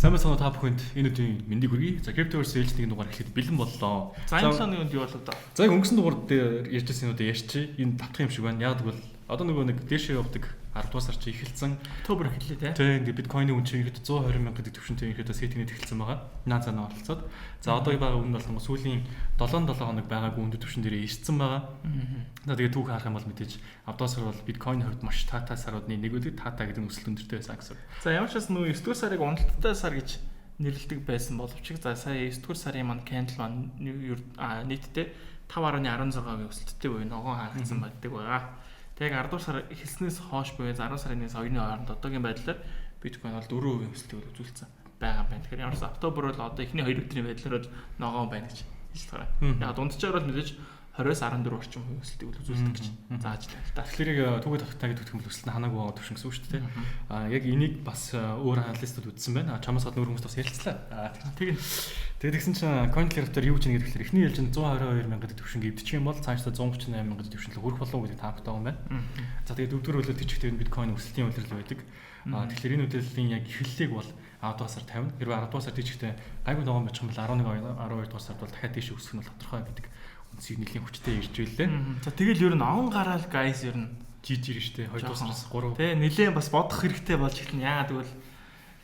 Сайн байна та бүхэнд энэ өдрийн мэндийг хүргэе. За Cryptoverse ээлжийн дугаар эхлэхэд бэлэн боллоо. За энэ өдрийн юу болоо да. За өнгөрсөн дугаар дээр ярьжсэн юм уу ярьчих. Энэ давтах юм шиг байна. Яг тэгвэл одоо нөгөө нэг дээшээ явдаг 10 дугаар сар чи эхэлсэн. Октобер эхэллээ тий. Тэгээ биткойны үн чинь ихэд 120 мянга гэдэг төвшөнтэй ихэд сетинэд эхэлсэн байгаа. Наазаа оролцоод. За одоо байгаа өмнө бол сүүлийн 7 хоног байгаагүй өндөр төвшин дээр ирсэн байгаа. Тэгээ түүх харах юм бол мэдээж авдоосар бол биткойн хувьд маш таатай саруудны нэг үлэг таатай гэдэг өсөлт өндөртэй байсан гэсэн. За ямар ч бас нөгөө 9 дугаар сарыг уналттай сар гэж нэрлэдэг байсан боловч за сая 9 дугаар сарын маань candle маань нийтдээ 5.16-гийн өсөлттэй буюу ногоон хаагдсан байдаг байгаа. Тэгээ 10 дугаар сар эхэлснээс хойш буюу 10 сарын 1-2-ны хооронд одоогийн байдлаар биткойн бол 4% өсөлтийг үзүүлсэн байгаа байна. Тэгэхээр ямар ч октябр бол одоо эхний 2 өдрийн байдлаар бол ногоон байна гэж хэлж байгаа. Яг дундчаар бол мэдээж 20-14 орчим хувь өсөлтийг үзүүлдэг гэж зааж байна. Тэгэхээр түүгээ тавтаа гэдэг юм бол өсөлт ханаагүй байгаа төвшин гэсэн үг шүү дээ. Яг энийг бас өөр аналистууд үзсэн байна. Чамаас гадна өөр хүмүүс бас ярилцлаа. Тэгээд тэгсэн чинь CoinClear-ээр юу гэж нэгэхээр эхний ээлжинд 122 мянга төвшин гівдчих юм бол цаашдаа 138 мянга төвшин л хүрэх болов уу гэдэг таамагтай юм байна. За тэгээд өвдөр хөлөө тийчтэй биткойн өсөлтийн үйлрэл байдаг. Тэгэхээр энэ үйлрэлийн яг эхлэлийг бол 10 дугаар сар 50. Хэрвээ 10 дугаар сар тийчтэй гайгүй ногоон бичих юм бол 11 12 дугаар сард бол дахиад тийш өсөх нь бол тодорхой гэдэг үнсийг нэлийн хүчтэй ирж байлээ. За тэгэл ер нь аван гараал guys ер нь жижиг штэ 2 дугаар сараас 3. Тэ нэлээд бас бодох хэрэгтэй болж эхэлнэ. Яагаад гэвэл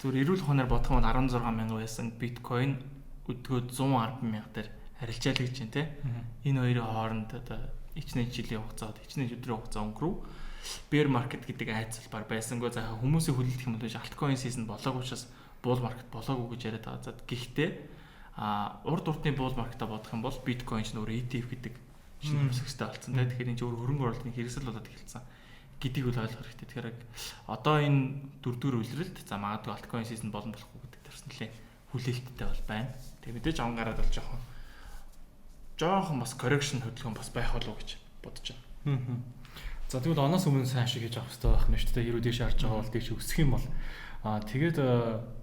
зүгээр эрүүл хоноор бодох юм бол 16 мянга байсан биткойн өдгөө 110 мянга дээр харилцаалж гэж байна те. Энэ хоёрын хооронд одоо ичнэ жилийн хугацаад ичнэ өдрийн хугацаа өнгөрөв. Bear market гэдэг айцлбар байсангүй за хүмүүсийн хүлээлт юм бол altcoin season болоогүй учраас bull market болоогүй гэж яриад байгаа. За гэхдээ урд уртны bull market-а бодох юм бол биткойн ч нөр ETF гэдэг шинэ өсөхтэй болсон. Тэгэхээр энэ ч өөр хөрөнгө оруулалтын хэрэгсэл болоод эхэлсэн гэдгийг бол ойлгох хэрэгтэй. Тэгэхээр одоо энэ дөрөвдүгээр үйлрэлт за магадгүй altcoin season болно болохгүй гэдэг төрс нэлээ хүлээлттэй бол байна. Тэгээ мэдээж аван гараад бол жоохон бас correction хөдөлгөөн бас байх болов гэж бодож байна. За тэгвэл оноос өмнө сайн шиг хийж авах хэрэгтэй байх нь шүү дээ. Хэрвээ дээш харж байгаа бол дээш өсөх юм бол тэгээд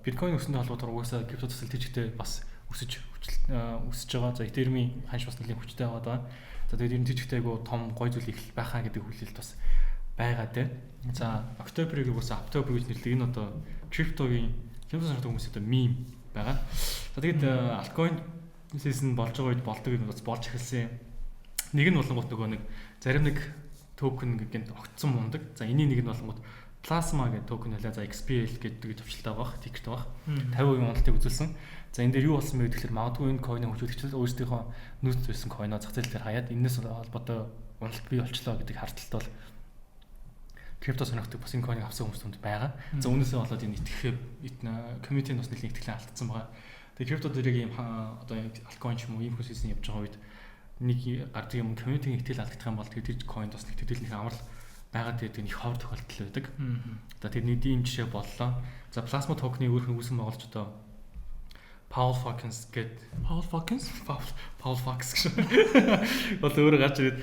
биткойн өснөний холбоотойгоор угаасаа крипто төсөл тийчтэй бас өсөж байгаа. За Ethereum-ийн ханш бас нэлийн хүчтэй байгаа. За тэгээд энэ тийчтэй айгу том гой зүйл их байхаа гэдэг хүлээлт бас байгаа дээ. За October-ыг угаасаа October гэж нэрлэдэг. Энэ одоо криптогийн санаатай хүмүүс одоо meme байгаа. За тэгээд altcoin season болж байгаа үед болдог юм бас болж эхэлсэн. Нэг нь болонгот нөгөө нэг зарим нэг токен гэнт огцсон мундаг. За энэний нэг нь болонгот Plasma гэдэг токен хэлээ. За XPL гэдэг төвчлөлтэй байгаа, тикет байгаа. 50% уналтыг үзүүлсэн. За энэ дээр юу болсон бэ гэхээр магадгүй энэ койныг хөгжүүлэгчид өөрсдийнхөө нөөц байсан койноо зах зээл дээр хаяад энэс холбоотой уналт бий болчлоо гэдэг хардталт бол крипто сонирхдаг бас энэ койныг авсан хүмүүс тунд байгаа. За үүнээсээ болоод энэ итгэх комьюнитийн бас нэлийн итгэлээ алдсан байгаа. Тэгээ крипто дээрээ ийм одоо altcoin ч юм уу ийм хүссэн явж байгаа үед нэг гардаг юм комьюнитийн итгэл алдагдах юм бол тэгээд койнд бас нэг төдийлнх амар байгаа тэгээд их ховор тохиолдол байдаг. За тэгээд нэг ийм жишээ боллоо. За Plasma token-ыг өөрхөн үүсгэн байгуулж одоо Paul Fox гэж бол өөрөө гарч ирээд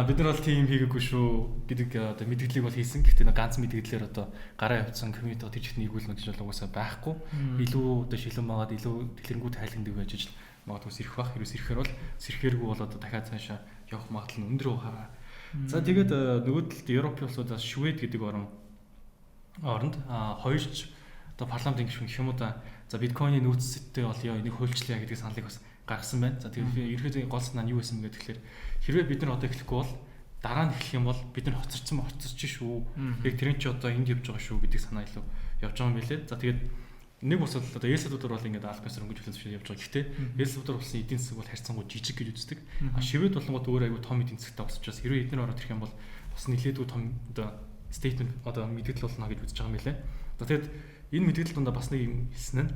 бид нар бол тийм хийгээгүй шүү гэдэг одоо мэдгэлийг бол хийсэн. Гэхдээ ганц мэдгэлээр одоо гараа явуулсан комьюнити тийч их нэгүүлнэ гэж бол угаасаа байхгүй. Илүү одоо шилэн байгаад илүү дэлгэрэнгүй тайлгнадаг байж ижил магадгүй сэрэх бах. Хэрвээ сэрхээр бол сэрхээргүй бол одоо дахиад цаашаа явах магадлал нь өндөр байгаа. За тэгээд нөгөө талд Европын улсуудаас Швед гэдэг оронд хоёрч одоо парламентын гишүүн гэх юм уу да за биткойны нөөцтэй бол яа энийг хуульчлаа гэдэг саналыг бас гаргасан байна. За тэгээд ерөөдөө гол санаа нь юу байсан бэ гэхээр хэрвээ бид нар одоо эхлэхгүй бол дараа нь эхлэх юм бол бид нар хоцорч шүү. Яг тэрэн чи одоо энд явж байгаа шүү гэдэг санаа илүү явж байгаа юм билээ. За тэгээд нэг бас одоо Эл Салвадор бол ингээд алкасар өнгөж хөлсөж явж байгаа. Гэхдээ Эл Салвадор улсын эдийн засаг бол харьцангуй жижиг гэж үздэг. Швед болонгод өөр аягүй том эдийн засагтай болсон учраас хэрвээ эдгээр ороод ирэх юм бол бас нэлээдгүй том одоо statement одоо мэдээлэл болно гэж үзэж байгаа юм билээ. За тэгээд энэ мэдээлэл дондаа бас нэг юм хэлсэн нь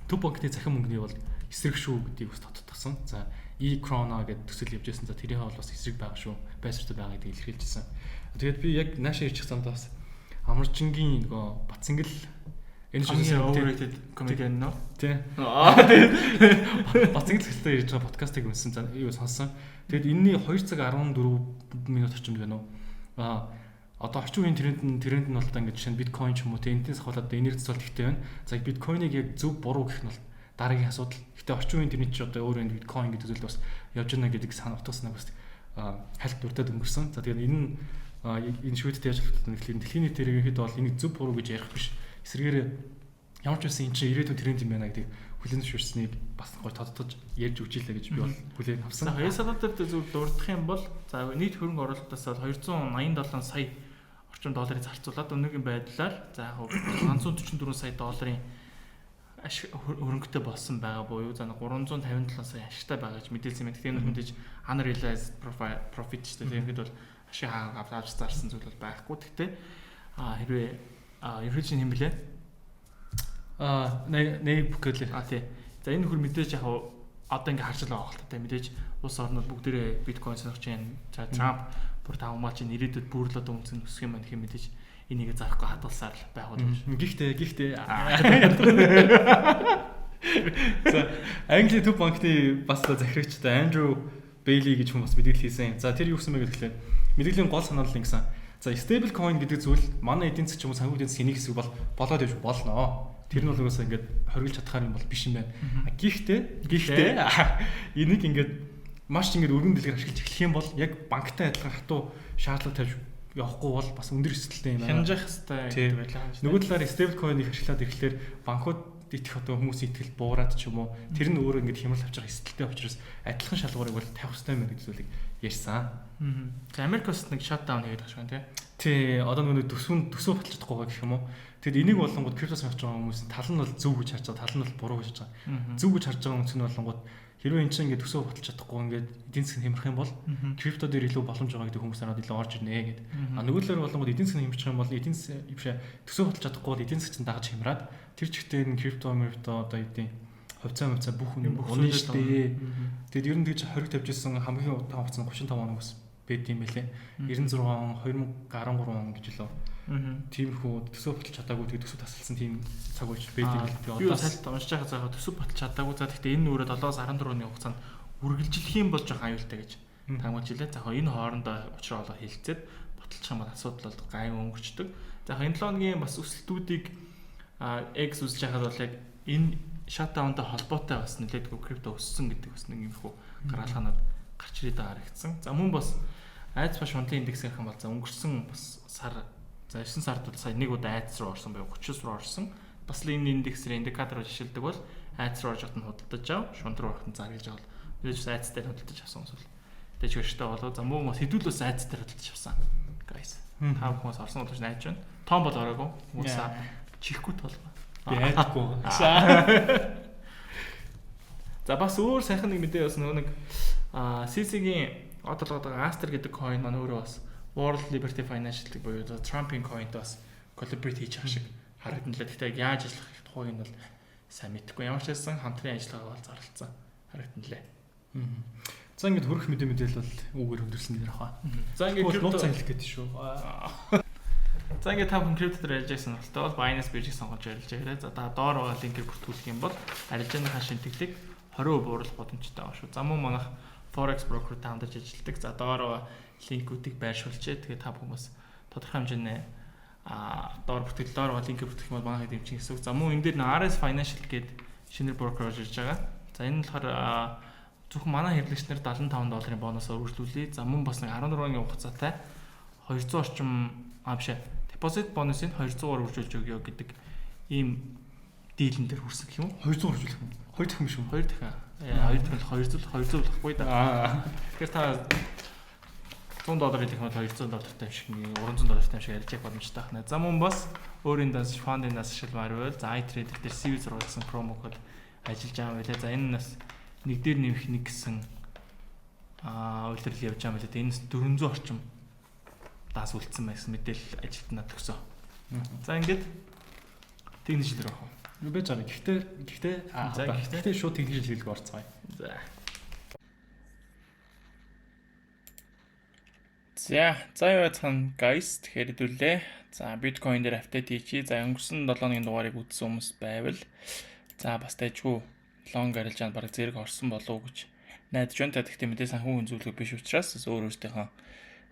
төв банкны захин мөнгөний бол эсрэг шүү гэдгийг бас тодтогсон. За e-krona гэдэг төсөл явж байсан. За тэрийн бол бас эсрэг байгаа шүү. Байсартай байгаа гэдгийг илэрхийлжсэн. Тэгээд би яг наашаа ирчих замдаа бас амарчингийн нөгөө Батцэнгэл энэ шүүсээ overrated comedian нөө. Тий. Батцэнгэл хэлтэй ярьж байгаа подкастыг үнсэн. За юу сонссон. Тэгээд энэний 2 цаг 14 минут орчимд байна уу? Одоо орчин үеийн тренд нь бол одоо ингээд жишээ нь биткойн ч юм уу те энэс хаваад энерги цэцэлт ихтэй байна. За биткойныг яг зөв буруу гэх нь бол дараагийн асуудал. Гэтэ орчин үеийн тэрний чи одоо өөр энэ биткойн гэдэг зүйлд бас явж байна гэдэг утгаснаа бас хальт дуртад өнгөрсөн. За тэгээд энэ шведтэй яаж хэлэх вэ? Дэлхийн нийтээр ихэд бол энийг зөв буруу гэж ярих биш. Эсвэргээр ямар ч байсан энэ чинь ирээдүйн тренд юм байна гэдэг хүлээн зөвшөөрснийг бас гоё тодтогч ярьж үжилээ гэж би бол хүлээн авсан. За El Salvador дээр зөв дурдах юм бол за нийт хөрөнгө оруулалтаас 287 сая орчим долларыг зарцуулаад өнөөгийн байдлаар за яг 544 сая долларын хөрөнгөтэй болсон байгаа буюу за 357 сая ашигтай байгаа гэж мэдээлсэн юм. Тэгэхээр мэдээж unrealized profit ч гэдэг нь бол ашиг авч зарсан зүйл бол байхгүй. Гэхдээ хэрвээ ерөөж юм блэ? Нэг бүкэлээ. Тий. За энэ хөр мэдээж яг одоо ингээ харж байгаа байна. Мэдээж улс орнууд бүгдээрээ биткойн сонирхож байна. За Трамп бүр тавмаа чинь ирээдүйд бүрл одоо үнцэн өсөх юм байна гэх юм мэдээж энийг зарахгүй хадгалсаар байгуулж. Гэхдээ за Английн төв банкны бас захирагчтай Андрю Бейли гэж хүн бас мэдээлэл хийсэн. За тэр юу гэсэн бэ гэхээр мэдээллийн гол санаал нь гэсэн. За stable coin гэдэг зүйл манай эдийн засгийн ч юм уу санхүү эдийн засгийн нэг хэсэг бол болоод явж болно. Тэр нь бол угаасаа ингээд хоригдж чадхаар юм бол биш юм байна. Гэхдээ энийг ингээд маш ингээд өргөн дэлгэр ашиглаж эхлэх юм бол яг банктай адилхан хатуу шаардлага тавьж явахгүй бол бас өндөр эсэлттэй юм байна. Хянжих хэрэгтэй байлаа. Нөгөө талаар stable coin-ыг ашиглаад ирэхлээр банкуд идэх одоо хүмүүсийн итгэл буураад ч юм уу тэр нь өөрөө ингээд хямрал авчрах эсэлттэй учраас адилхан шалгуурыг бол тавих хэрэгтэй юм гэдэг зүйлийг ярьсан. За Америкос нэг shutdown хийгээд байгаа шүү дээ. Тий, одоо нөгөө төсөө баталж чадахгүй гэх юм уу. Тэгэд энийг болонгууд криптос авч байгаа хүмүүс тал нь бол зөв гэж харж байгаа, тал нь бол буруу гэж харж байгаа. Зөв гэж харж байгаа хүмүүс нь болонгууд хэрвээ эн чинь ингээд төсөө баталж чадахгүй ингээд эдийн засгийн хямрах юм бол крипто дээр илүү боломж байгаа гэдэг хүмүүс надад илүү орж ирнэ гэд. Нөгөө талаар болонгууд эдийн засгийн хямрах юм бол эдийн засгийн бишээ төсөө баталж чадахгүй бол эдийн засгийн дагаж хямраад тэр чигтээ энэ крипто одоо эдийн хувьцаа бүх үнэ шүү дээ. Тэгэд ер нь тэгж хориг тавьж ирсэн хамгийн удаан хугацаа 35 хоног бас байд юм байлээ. 96 2013 он гэж лөө. Тиймэрхүү төсөө баталж чадаагүй тэгээд төсөө тасалсан тийм цаг үеч байд юм л дээ. Одоо сальд уншиж байгаа цаага төсөө баталж чадаагүй. За гэхдээ энэ нүрээ 7-14 оны хугацаанд үргэлжлэх юм болж байгаа аюултай гэж таамаглалаа. За энэ хоорондоо учраа олоо хэлцээд баталчих юм бол асуудал бол гайван өнгөрчдөг. За энэ 7 хоногийн бас өсөлтүүдийг X үзэж байхад бол яг энэ shutdown-тай холбоотой бас нэлээдгүй крипто өссөн гэдэг бас нэг юм хөө гаргалгаанууд гарч ирээд байгаа харагдсан. За мөн бас айц ба шундлын индекс гэх юм бол за өнгөрсөн бас сар за 9 сард бол сая нэг удаа айц руу орсон байв 30 руу орсон. Бас л энэ индексээр индикаторыг жишээлдэг бол айц руу орж хатан худалдаж ав, шунд руу орохын цаар гэж авал. Мэдээж айц дээр худалдаж авсан хүмүүс бол тэгж өштэй болоо. За мөн бас хэдүүлээс айц дээр худалдаж авсан. Guys. Тав хүмүүс орсон болж найж байна. Том бол ороогүй. Хүмүүс чихгүй толгой. Би айдаггүй. За бас өөр сайхан нэг мэдээ бас нэг CC-гийн одолгоод байгаа Aster гэдэг coin маань өөрөө бас World Liberty Financial буюу Trump-ийн coinтэй бас collaborate хийж байгаа шиг харагданлаа. Гэхдээ яаж ажиллах тухайг нь бол сайн мэдэхгүй. Ямар ч байсан хамтран ажиллагаа бол зарлалцсан харагданлаа. За ингэж хөрөх мэдээлэл бол үгээр хөндөрлсөн нэр хаа. За ингэ крипто хэлэх гэдэг шүү. За ингэ та хүн крипто дээр ярьж байсан бол Binance биржийг сонгож ярилж байгаа. За доор байгаа линкээр бүртгүүлэх юм бол арилжааныхаа шинтгэлийг 20% бууруулах боломжтой байгаа шүү. За мөн манайх Forex broker таамдаж ажилладаг. За доор линкүүдийг байршуулчээ. Тэгээ та хүмүүс тодорхой хэмжээний доор бүртгэл доор линкээр бүртгэх юм бол манайхад дэмжих гэсэн үг. За мөн энэ дээр RS Financial гэдэг шинээр broker орж ирж байгаа. За энэ нь болохоор зөвхөн манай хэрэглэгчнэр $75 бонусоор үргэлжлүүлээ. За мөн бас нэг 14 оны хугацаатай 200 орчим бишээ депозит бонусыг 200-аар үржүүлж өгье гэдэг ийм дийлэн дээр хүрсэн гэх юм уу? 200 үржүүлэх юм. 2 дахин биш үү? 2 дахин. 200 болохгүй да. Тэгэхээр та $100 гэх юм бол $200 тавь шиг $300 тавь шиг ярьж боломжтой байна. За мөн бас өөрийн данс фондын нас шилмаар байвал за iTrader дээр CV6 гэсэн промо код ажиллаж байгаа юм байлаа. За энэ нас нэг дээр нэмэх нэг гэсэн үйлдвэрлэл явж байгаа юм байлаа. Энэ 400 орчим даас үлдсэн байсан мэдээлэл ажилд надад өгсөн. За ингээд техник шилрэх аа. Юу байж байгаа. Гэхдээ шууд техник шилжилгээ орцгоё. За юу цан guys тэгэхээр хэдүүлээ. За биткойн дээр апдейт хийчи. За өнгөрсөн 7 өдрийн дугаарыг үзсэн хүмүүс байвал за бас тайжгүй лонг арилжаанд бараг зэрэг орсон болов уу гэж найдаж байна. Тэгэхдээ мэдээ санхүү зөвлөгөө биш учраас өөр өөртөөхөө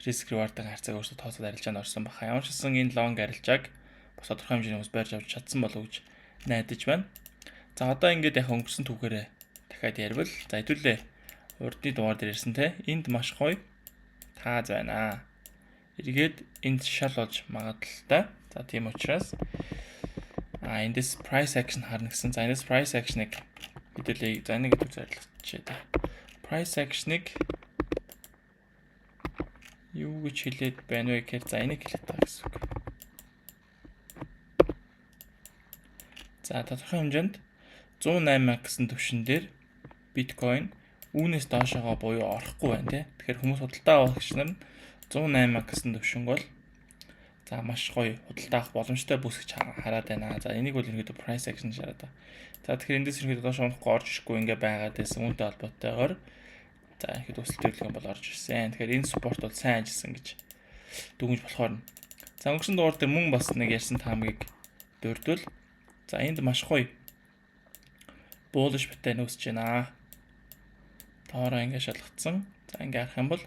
риск reward-ын харьцааг өөрсдөө тооцоод арилжаанд орсон баха. Ямар ч гэсэн энэ лонг арилжааг бас тодорхой хэмжээний хүмүүс барьж авч чадсан болов уу гэж найдаж байна. За одоо ингээд яг өнгөрсөн түүхээрээ дахиад ярил. За хэдүүлээ. Урдны дугаар дээр ирсэн те. Энд маш гоё тааз байна. Эргээд энд шал болж магадaltaй. За тийм учраас Эндээс price action харна гэсэн. За эндээс price action-ыг хэдүүлээ. За нэг гэдэг зарлахчээ та. Price action-ыг юу гэж хэлээд байна вэ гэхээр за энийг хэлээд байгаа гэсэн үг. За тодорхой хэмжээнд 108 гэсэн түвшин дээр биткойн үүнээс доошогоо буюу орохгүй байна тий. Тэгэхээр хүмүүс худалдаа авахч нар 108 гэсэн түвшин бол за маш гоё худалдаа авах боломжтой бүс гэж хараад байна. За энийг бол ерөнхийдөө price action гэж хараад байна. За тэгэхээр эндээс ерөнхийдөө доош унахгүй орж ирэхгүй ингээ байгаад байсан үүнтэй холбоотойгоор за ерөнхийдөө өсөлт төлөвлөгөө бол орж ирсэн. Тэгэхээр энэ спорт бол сайн ажилласан гэж дүгнж болохоор. За өнгөрсөн дугаар дээр мөн бас нэг ярьсан таамгийг дурдвал за энд маш гоё bullish pattern үүсэж байна. Тоороо ингээ шалгацсан. За ингээ харах юм бол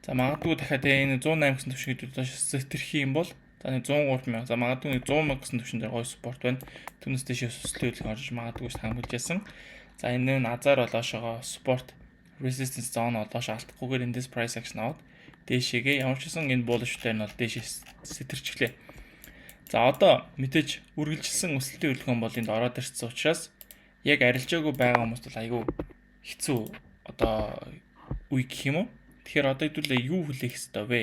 за магадгүй дахиад энэ 108 гэсэн түвшинд доош сэтэрх юм бол за 103,000 за магадгүй 100,000 гэсэн түвшин дээр гоё спорт байна. Түүнээс дэше өсөлтөд орж магадгүй хамгаалж яасан. За энэ нь азар болоошоо спорт resistance zone олоош алдахгүйгээр эндээс price action аваад дээшээгээ ямар ч гэсэн энэ bullish дээр нь бол дээшээс сэтэрчглээ. За одоо мэдээж үргэлжилсэн өсөлтийн хөдөлгөөн бол энд ороод ирсэн учраас яг арилжаагүй байгаа хүмүүст бол айгүй хэцүү одоо үе гэх юм уу. Тэгэхээр одоо хэдүүлээ юу хүлээх ёстой вэ?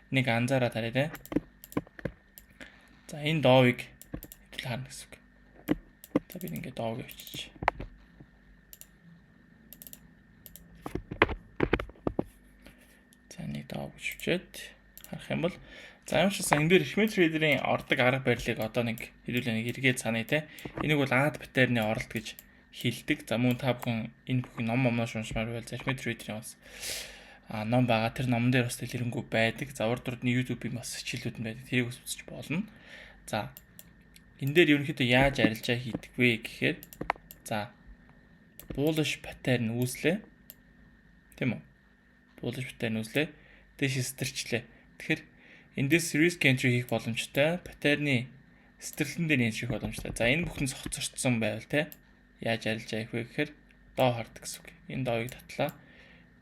Нэг анзаараад харъя те. За энэ доовыг хэдүүл харна гэсэн үг. За би ингээд доовыг авчиж. За нэг доов гэж хүчээд харах юм бол за ямар ч гэсэн энэ дээр Schmidt Trader-ийн ордог арга барилыг одоо нэг хэдүүлээ нэг эргээд саная те. Энийг бол ад паттерны оролт гэж хэлдэг. За мөн та бүхэн энэ бүхэн номноос уншмаар байвал Schmidt Trader-ийн бас ном байгаа. Тэр номон дээр бас дэлгэрэнгүй байдаг. За урд урдны YouTube-ийн бас хичээлүүд нь байдаг. Тэрийг үзэж болно. За энэ дээр ерөнхийдөө яаж арилжаа хийдэг вэ гэхээр за bullish pattern үүслээ. Тийм үү? Bullish pattern үүслээ. Дээш сэтэрчлээ. Тэгэхээр эндээс risk entry хийх боломжтой. Паттерны сэтрлэн дээр entry хийх боломжтой. За энэ бүхэн хоцорчсон байвал те яаж арилжаа хийх вэ гэхээр доо хардаг гэсэн үг. Энэ доовыг татлаа.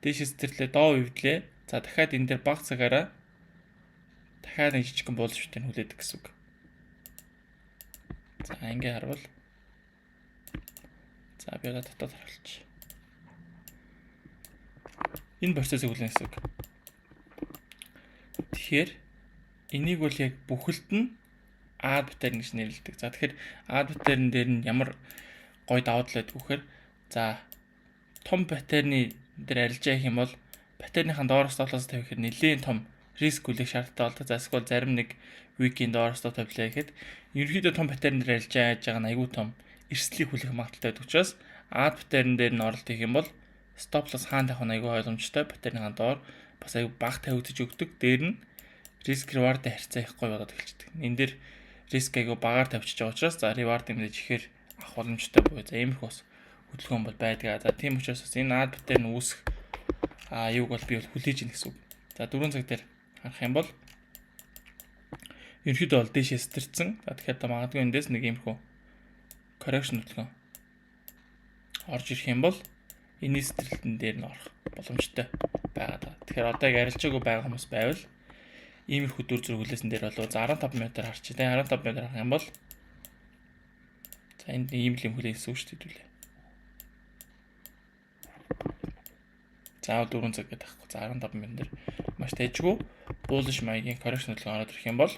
Дээш сэтэрлээ доо өвдлээ. За дахиад энэ дээр баг цагаараа дахиад нэг жижигхэн bullish pattern хүлээдэг гэсэн үг. За ингээ харвал за би одоо татаад харуулчих. Энэ процессыг хүлээн гэсэн үг. Тэгэхээр энийг бол яг бүхэлд нь add pattern гэж нэрлэдэг. За тэгэхээр add pattern дээр нь ямар гоё давуу тал байдаг вэхээр за том паттерны дээр арилжаа хийх юм бол паттерныхаа доороос стop-лосс тавихад нэлээд том риск хүлээх шаардлагатай болдог. За эсвэл зарим нэг week-ийн доороос stop тавилаа гэхэд ерөнхийдөө том паттерн дээр арилжаа хийж байгаа нь айгүй том эрсдлийг хүлээх магадaltaй байдаг учраас add паттерн дээр нь оролт хийх юм бол stop-лосс хаана тавих нь айгүй ойлгомжтой. Паттерныхаа доор бас айгүй бага тавигдаж өгдөг. Дээр нь risk reward-ийн харьцаа их гоё болоод эхэлдэг. Энэ дээр риск айгүй багаар тавьчихж байгаа учраас за reward мэдээж ихээр авах боломжтой буюу за иймэрхүү бас хөдөлгөөн бол байдаг. За тийм учраас энэ add pattern үүсэх юуг бол би бол хүлээж ийн гэсэн үг. За 4 цаг дээр харах юм бол ерөнхийдөө бол дээшээ сэтэрсэн. За тэгэхээр магадгүй эндээс нэг иймэрхүү correction хөдөлгөөн орж ирэх юм бол энэ сэтэрэлтэн дээр нь орох боломжтой байгаа. Тэгэхээр одоо яг арилжаагүй байгаа хүмүүс байвал иймэрхүү дүр зураг хүлээсэн дээр болов за 15 минутаар харчих. Тэгээ 15 минутаар харах юм бол за энд ийм л юм хүлээсэн үг шүү дээ. За 4 цаг гэдэг байхгүй. За 15 минут дээр маш тайжгүй bullish маягийн correction хөдөлгөөн ороод ирэх юм бол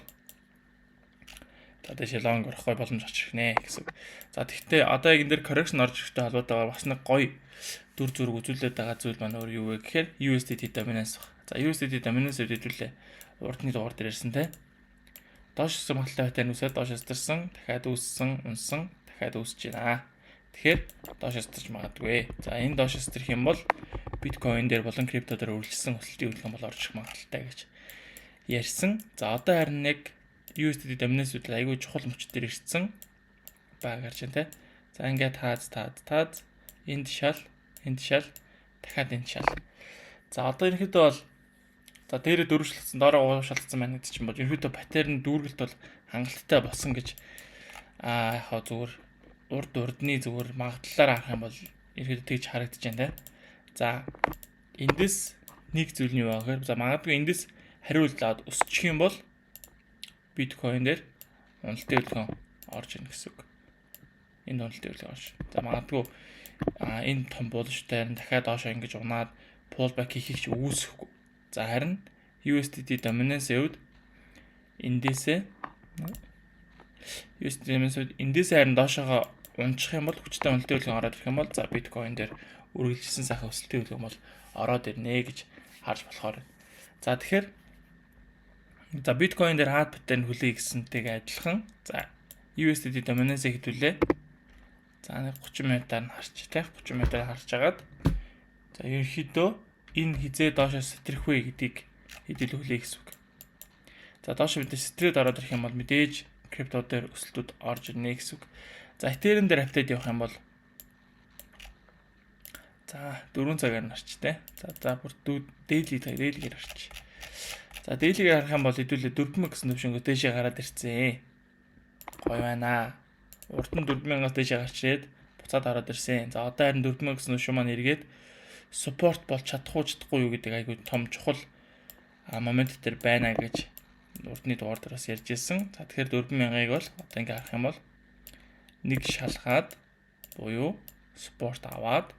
за дэше long орох гой боломж очих нэ гэсэн. За тэгвэл одоо яг энэ дээр correction орж ирэхтэй холбоотойгоор бас нэг гоё дүр зураг үзүүлээд байгаа зүйл маань өөр юу вэ гэхээр USDT dominance баг. За USDT dominance хэдүүлээ урдны дугаар дээр ирсэн те. Доош хэсэг магадлалтай паттерн үсээд доош сэтэрсэн, дахиад үүссэн, унсан, дахиад үүсэж байна. Тэгэхээр доош сэтэрч магадгүй. За энэ доош сэтэрх юм бол биткойн дээр болон крипто дээр үргэлжилсэн өсөлтийн хөдөлгөөн бол орж ирэх магадлалтай гэж ярьсан. За одоо харин нэг USDT dominance үйл айгүй чухал мөчд дээр ирсэн баг гарч байна те. За ингээд таад энд шал дахиад энэ шал. За одоо ерөнхийдөө бол за дээрээ дөрвөлжлэгдсэн доороо уушалцсан байна гэдэг чинь бол ерөнхийдөө паттерн дүүргэлт бол хангалттай болсон гэж яг зүгээр урдны зүгээр магадлалаар харах юм бол ерөнхийдөө тэгж харагдаж байна те. За эндээс нэг зүйл нь юу вэ гэхээр за магадгүй эндээс хариулт аваад өсчих юм бол биткойн дээр уналтын хөдөлгөөн орж ирнэ гэсэн үг. Энэ уналтын үйлдэл орж. За магадгүй энэ том булштай дахиад доошоо ингэж унаад pullback хийхийг ч үүсэхгүй. За харин USDT dominance-ийн үед эндээсээ харин доошоогоо унчих юм бол хүчтэй уналтын үйлдэл ороод ирэх юм бол за биткойн дээр үргэлжилсэн сайхан өсөлтийн үйлдэл бол ороод ирнэ гэж харж болохоор. За тэгэхээр за биткойн дээр хаад паттерн хүлэе гэсэнтэйгээ адилхан. За USDT dominance-ийг хэдүүлээ. За 30 минутаар нь харч тий 30 минутаар харж агаад за ерөнхийдөө энэ хизээ доошоо сэтрэх вэ гэдгийг хэдүүл хүлэе гэсэн үг. За доошоо мэдээж сэтрээд ороод ирэх юм бол мэдээж крипто дээр өсөлтүүд орж ирнэ гэсэн үг. За Ethereum дээр апдейт явах юм бол за 4 цагаар нь харч тий. За бүр daily-гээр харч. За daily-гээр харах юм бол хэдүүлээ 4000 гэсэн төвшөнгөө дээшээ гараад ирцээ. Гоё байна. Урд нь 4000-аас дээшээ гарч ирээд буцаад ороод ирсэн. За одоо харин 4000 гэсэн төвшин маань эргээд support болж чадахгүй юу гэдэг айгүй том чухал момент дээр байна гэж урдны дугаар дээр бас ярьж ирсэн. За тэгэхээр 4000-ыг бол одоо ингээ харах юм бол нэг шалгаад буюу support аваад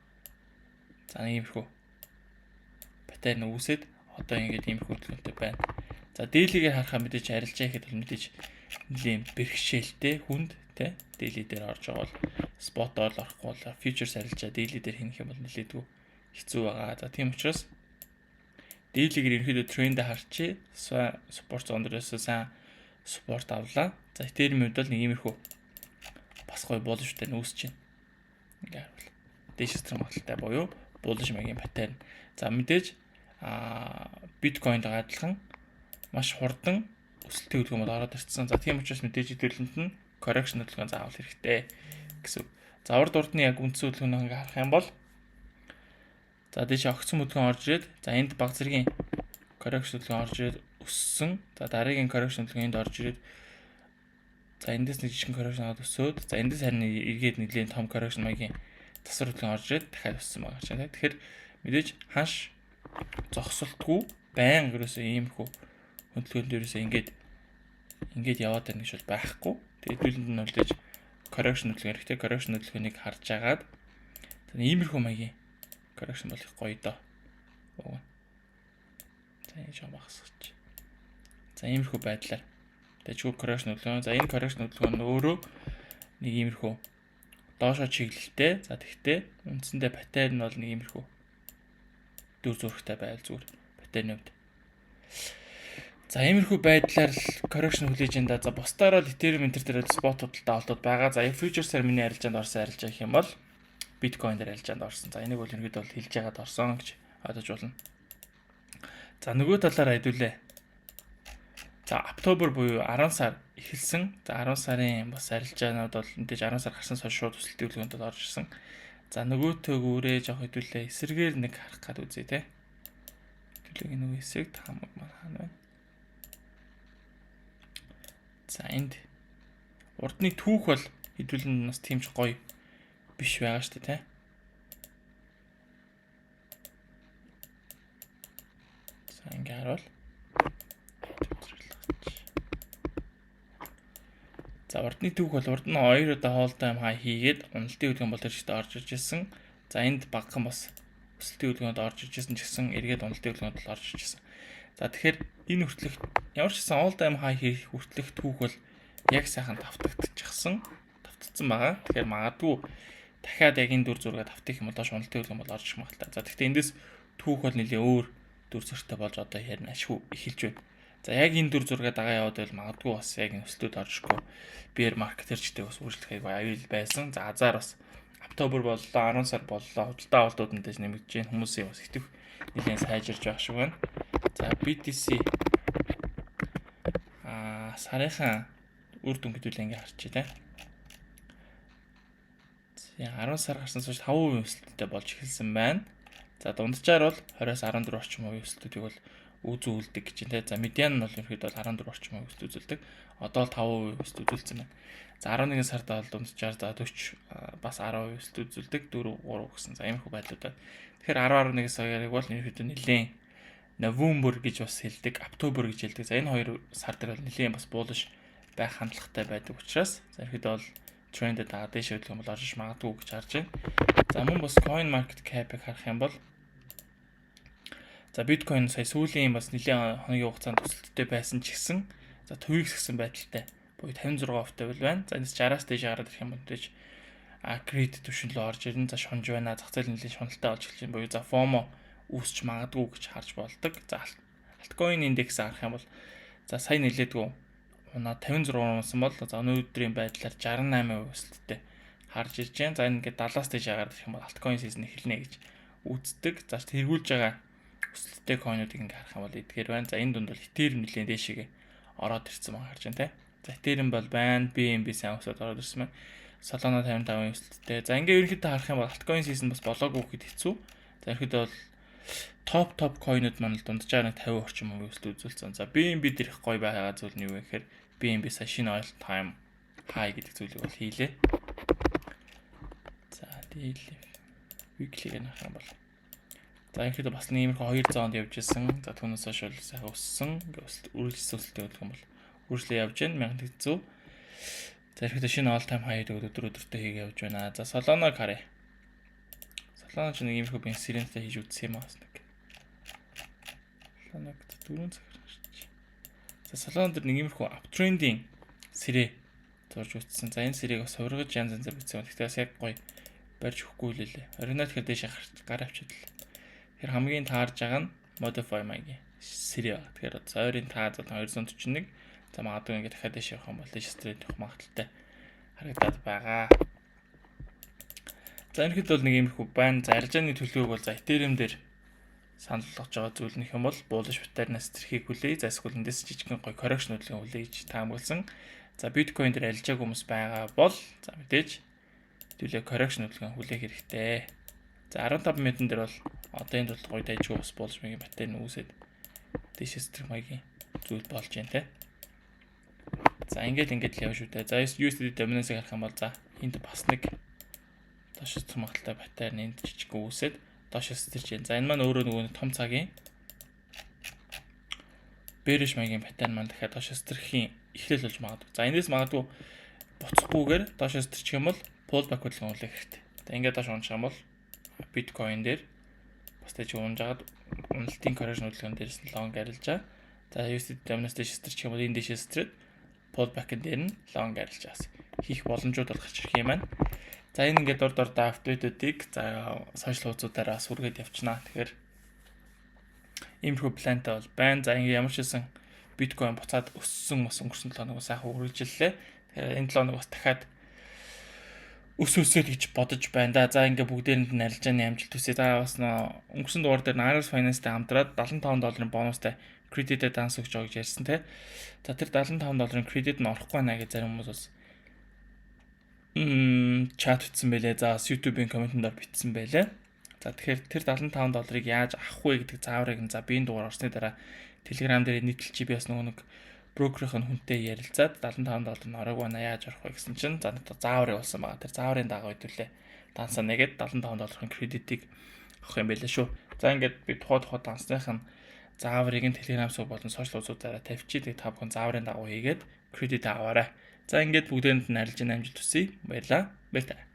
за нэг иймэрхүү паттерн үүсээд одоо ингээд иймэрхүү хөдөлгөөнтэй байна. За daily-гээр харахаа мэдээж арилжаа ихэд бол мэдээж нэлийн бэрхшээлтэй хүнд тий daily дээр орж байгаа бол spot-оор орохгүй бол futures арилжаа daily дээр хийх юм бол нэлээдгүй хэцүү байгаа. За тийм учраас daily-гээр ерөнхийдөө тренд харчи support зон дээрээс сайн support авлаа. За Ethereum-д бол нэг иймэрхүү бас гоё боломжтой нүүсэж байна. Ингээ харвал дэшс трамгалтай буюу булж магийн паттерн. За мэдээж биткойнд адилхан маш хурдан өсөлтийн хөдөлгөөн бол ороод ирсэн. За тийм учраас мэдээж хэдүүлэнд нь correction хөдөлгөөн заавал хэрэгтэй гэсэн. За урдны яг үндсэн хөдөлгөөнөө ингээ харах юм бол за дэше огцсон хөдөлгөөн орж ирээд за энд баг зэргийн correction хөдөлгөөн орж ирээд өссөн. За дараагийн correction хөдөлгөөн энд орж ирээд за эндээс нэг жижигхэн correction аваад өсөөд за эндээс харин эргээд нэлийн том correction маягийн тасвар хөдөлгөөн орж ирээд дахиад өссөн байгаа чинь. Тэгэхээр мэдээж ханш зогсолтгүй байнга ерөөсөө иймэрхүү хөдөлгөөнд ерөөсөө ингээд яваад байна гэж бол байхгүй. Тэгээд хэдүүлэнд нь үлдээж correction хөдөлгөөн хэрэгтэй. Correction хөдөлгөөнийг харж агаад иймэрхүү маягийн correction бол их гоё доо. За энэ жоо багсгач. За иймэрхүү байдлаар дэжгүй correction хөдөлгөөн. За энэ correction хөдөлгөөн нь өөрөө нэг иймэрхүү доошоо чиглэлтэй. За тэгтээ үндсэндээ паттерн бол нэг иймэрхүү дүр зурагтай байл зүгээр паттерны хувьд. За иймэрхүү байдлаар correction хүлээж энэ. За бусдаар бол Ethereum дээр spot худалдаа олдод байгаа. За futures-аар миний арилжаанд орсон арилжаа гэх юм бол Bitcoin дээр арилжаанд орсон. За энийг бол ерөнхийдөө бол хэлж яагаад орсон гэж ойлгож болно. За нөгөө талаараа хэдүүлээ. За October буюу 10 сар эхэлсэн. За 10 сарын бас арилжаанууд бол мэдээж 10 сар гарсан сар шууд өсөлтийн хөдөлгөөнөд орж ирсэн. За нөгөөтөөгөөрөө жоох хэдүүлээ эсрэгээр нэг харах гад үзье те. Хэдүүлээ нөгөө эсрэг таамаг маань хаана байна? За энд урдны түүх бол хэдүүлэн нас тийм ч гоё биш байгаа шүү дээ те. За ингээ харуул. За урдны түүх бол урд нь 2 удаа hold time high хийгээд уналтын хөдөлгөөн бол тэрчтэй орж ирж ирсэн. За энд багхан бас өсөлтийн хөдөлгөөнд орж ирж ирсэн ч гэсэн эргээд уналтын хөдөлгөөнд бол орж ирж ирсэн. За тэгэхээр энэ хүртэлх ямар ч гэсэн all time high хийх хүртэлх түүх бол яг сайхан тавтагдчихсан байгаа. Тэгэхээр магадгүй дахиад яг энэ дүр зураг тавтах юм бол доош уналтын хөдөлгөөн бол орж ирэх магадaltaй. За тэгэхээр эндээс түүх бол нэлээ өөр дүр зурагтай болж одоо ярина ашгүй эхэлж байна. За яг энэ дүр зургаа дагаа яваад байл магадгүй бас яг энэ өсөлтөд оржихгүй bear market-эрчтэй бас үргэлжлэх аюул байсан. За азар бас October боллоо 10 сар боллоо худалдаа авалтууд мэдээж нэмэгдэж байна. Хүмүүсийн бас итгэв нэлээд сайжирж байгаа шиг байна. За BTC сарынхаа үр дүн хэдүүлээ ингээ харчих тий. За 10 сар гарсан сууж 5% өсөлттэй болж эхэлсэн байна. За дунджаар бол 20-аас 14 орчим хувийн өсөлтүүдийг бол үзүүлдэг гэж байна. За медиан нь бол ерөөхдөө 14 орчим хувийн өсөлт үзүүлдэг. Одоо л 5% өсөлт үзүүлсэн байна. За 11 сард бол дунджаар за 40 бас 10% өсөлт үзүүлдэг 4-3 гэсэн. За иймэрхүү байдлуудаа. Тэгэхээр 10-11 сарыг бол ерөөхдөө нэлээд November гэж бас хэлдэг, October гэж хэлдэг. За энэ хоёр сар дээр бол нэлээд бас bullish байх хандлагатай байдаг учраас за ерөөдөө бол трендд дагаад дэше хөдлөх юм бол орж магадгүй гэж харж байна. За мөн бас coin market cap-ыг харах юм бол за биткойн сая сүүлийн бас нэлээд хоногийн хугацаанд төсөлттэй байсан ч гэсэн за төвийг сгсэн байдалтай буюу 56% бол байна. За энэс 60-аас дээш гараад ирэх юм бол дэж credit түвшин рүү орж ирнэ. За шунж байна. Зах зээл нэлээд шуналтай болж эхэлж байна. Буюу за FOMO үүсч магадгүй гэж харж болдог. За altcoin индекс харах юм бол за сая нэлээдгүй унаа 56 унсан бол за өнөөдрийн байдлаар 68% өсөлттэй харж ирж байна. За ингээд 70-аас дээш гараад ирэх юм бол altcoin season эхэлнэ гэж үздэг. За тэргүүлж байгаа өсөлттэй coin-уудыг ингээд харах юм бол эдгээр байна. За энэ дунд бол Ethereum нэлээд дээшээ ороод ирсэн байгаа харж байна те. За Ethereum бол байна. BNB сайн өсөд ороод ирсэн байна. Solana 55% өсөлттэй. За ингээд ерөнхийдөө харах юм бол altcoin season бас болоогүй гэхэд хэцүү. За ерөнхийдөө бол топ coin-ууд маань л дунджаар нэг 50 орчим хувийн өсөлт үзүүлсэн. За BNB дээрх гоё байгаа зүйл нь юу вэ гэхээр BNB сая шинэ all time high гэдэг зүйлийг бол хийлээ. За daily weekly-г харах юм бол за ерөнхийдөө бас нэг иймэрхүү 2 зоонд явж исэн. За түүнээс хойш бол сайхан өссөн. Ингээд үргэлжлүүлсэн өсөлттэй болох юм бол үргэлжлээ явж байна. 1100. За ерөнхийдөө шинэ all time high өдөр-өдөртөө хийгээ явж байна. За Solana carry. Solana ч нэг иймэрхүү бин сирентэй хийж үзсэн юм аас нэг. Solana 4 цаг гарч. За Solana дээр нэг иймэрхүү uptrending сэрээ зурж үзсэн. За энэ сэрээг бас хувиргаж янз янзаар бичсэн. Гэхдээ бас яг гоё барьж өгөхгүй лээ. Оригинал тэгэхээр дээш гар авчиад л. Тэгэхээр хамгийн таарж байгаа нь modify маягийн сэрээ байна. Тэгэхээр ойрын таа зал 241. За магадгүй ингээд дахиад дээш явах юм бол дээш стрейт явах магадaltaй харагдаад байгаа. За энэ хэд бол нэг иймэрхүү байна. За арилжааны төлөвөг бол за Ethereum дээр санал болгож байгаа зүйл нөх юм бол bullish pattern-аас зэрхийг хүлээе. За эсвэл эндээс жижигхэн гоё correction хөдөлгөөн хүлээе гэж таамагласан. За Bitcoin дээр арилжааг хүмүүс байгаа бол за мэдээж хэвлээ correction хөдөлгөөн хүлээх хэрэгтэй. За 15 минутын дээр бол одоо энэ бол гоё дайжгүй бас bullish маягийн pattern үүсээд дээшээс зэрэг маягийн зүйл болж байна те. За ингээд л явж шүү дээ. За USD dominance-ыг харах юм бол за энд бас нэг доош зэрэг магадaltaй pattern энд жижиг үүсээд доошоос зэрж байна. За энэ маань өөрөө нөгөө том цагийн bearish маягийн pattern маань дахиад доошоос зэрхийн эхлэл болж магадгүй. За энэс магадгүй буцахгүйгээр доошоос зэрчих юм бол pullback хөдөлгөөн хүлээх хэрэгтэй. За ингээд доош унах юм бол Bitcoin дээр бас тэгж унжгаад уналтын correction хөдөлгөөн дээрээс нь long арилж байгаа. За USD dominance дээш зэрчих юм бол энэ дээшээс зэрэг pullback-ын дээр нь long арилж байгаа. Хийх боломжууд бол гарч ирэх юм байна. За энэ ингээд дор апдейтуудыг за сошиал хуудасуудаараа сүргээд явчихнаа. Тэгэхээр иймэрхүү плантай бол байна. За ингээд ямар ч хэсэн биткойн буцаад өссөн бас өнгөрсөн 7 хоног сайхан үргэлжлэлээ. Тэгэхээр энэ 7 хоног бас дахиад өсөөд гэж бодож байна да. За ингээд бүгдээрэнд нь арилжааны амжилт хүсье. За бас өнгөрсөн дугаар дээр Naros Finance-тэй хамтраад $75 бонустай кредитээ данс өгч байгаа гэж ярьсан те. За тэр $75 кредит нь орохгүй байна гэж зарим хүмүүс бас чат бичсэн байлээ. За YouTube-ийн комментээр бичсэн байлээ. За тэгэхээр тэр $75 яаж авах вэ гэдэг зааврыг нь за биеийн дугаар орсны дараа Telegram дээр нийтэлчих би бас нэг брокерийн хүнтэй ярилцаад $75 нь ороагүй байна яаж авах вэ гэсэн чинь за надад заавар явуулсан байгаа. Тэр зааврын дагуу хэдүүлээ дансаа нэгээд $75 кредитийг авах юм байлээ шүү. За ингээд би тухай дансных нь зааврыг нь Telegram суу болон сошиал хуудасаараа тавьчих. Тэгээд та бүхэн зааврын дагуу хийгээд кредит аваарай. За ингээд бүгдээрэнд нь арилжааны амжилт хүсье. Баярлалаа. Баярлалаа.